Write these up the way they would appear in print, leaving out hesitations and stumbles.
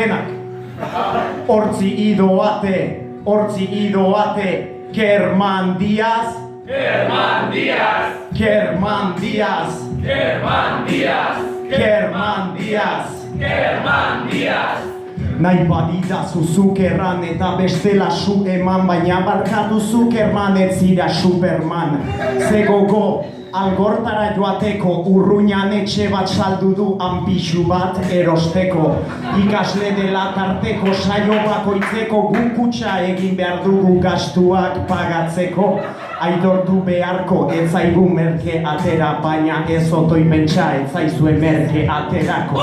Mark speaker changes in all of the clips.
Speaker 1: denak. Hortzi idoate, German Diaz, nahi badida zuzuk erran eta bestela su eman, baina barkatu zuk erman ez zira Superman. Ze gogo, algortara joateko, urruñan etxe bat saldu du anpixu bat erosteko. Ikasle dela tarteko, saio bakoitzeko, guk kutxa egin behar dugu gastuak pagatzeko. Aitortu beharko, ez zaigu merke atera, baina ez otoi pentsa, ez zaizue merke aterako.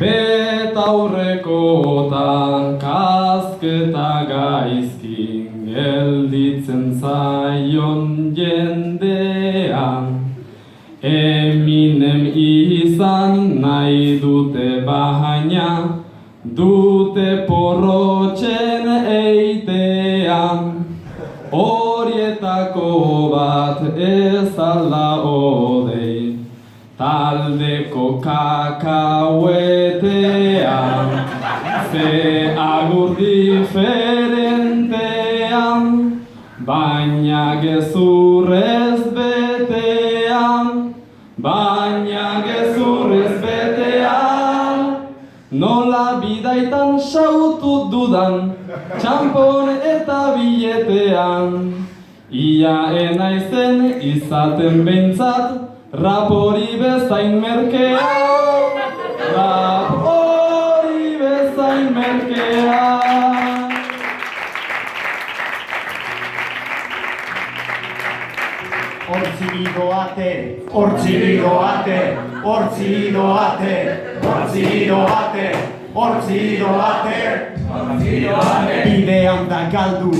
Speaker 2: Betaurrekotan kasketa gaizkin gelditzen zaion jendean. Eminem izan nahi dute baina, dute porrotxen eitean. Horietako bat ez alda odei, taldeko kakauetean, ze agur diferentean, baina gezurrez betean, nola bidaitan sautu dudan, txampon eta biletean. Ia enaizen izaten behintzat, rap hori bezain merkea, Hortzi idoate, bidean da galdu.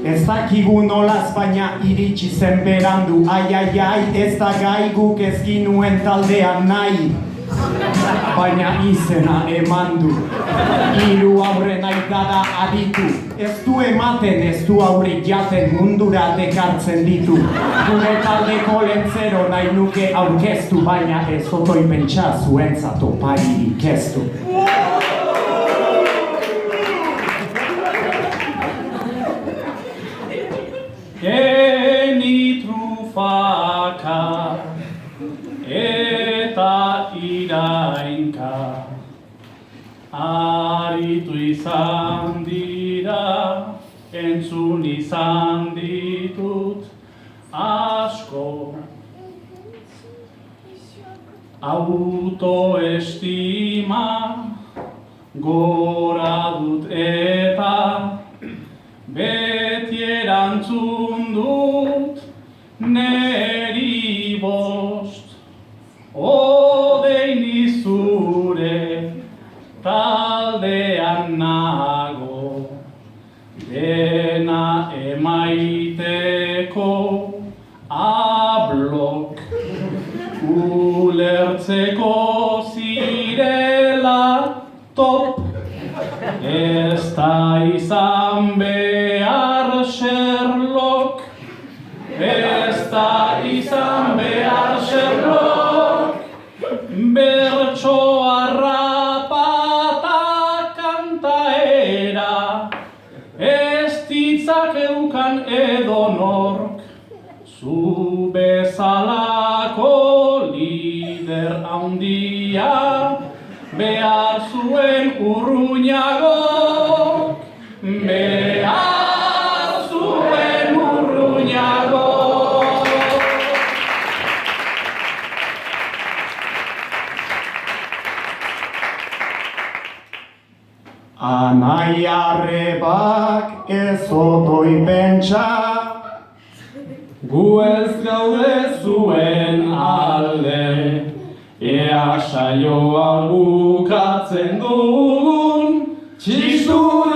Speaker 2: Ez dakigu nolaz baina iritsi zen berandu. Ai, ez da gai guk ez ginuen taldean nahi, baina izena eman du. Hiru aurren aitada aditu. Ez du ematen, ez du aurrik jaten, mundura dekartzen ditu. Gure taldeko lentzero nahi nuke aurkeztu, baina ez otoi pentsa zuentzat oparirik ez du.
Speaker 3: Eni trufaka eta irainka aritu izan dira, entzun izan ditut asko. Autoestima gora dut eta beti erantzun dut neri bost. Odein izure taldean nago, dena emaiteko ablok, ulertzeko zirela top. Ez da izan behar Sherlock, ez da izan behar Sherlock, bertsoa rapata kantaera, ez ditzak eukan edonork, zu bezalako lider handia, behar zuen Urruñagok, behar zuen Urruñagok.
Speaker 1: Anai arrebak ez otoi pentsa,
Speaker 2: gu ez gaude zuen alde. Ea saioa bukatzen dugun, txistura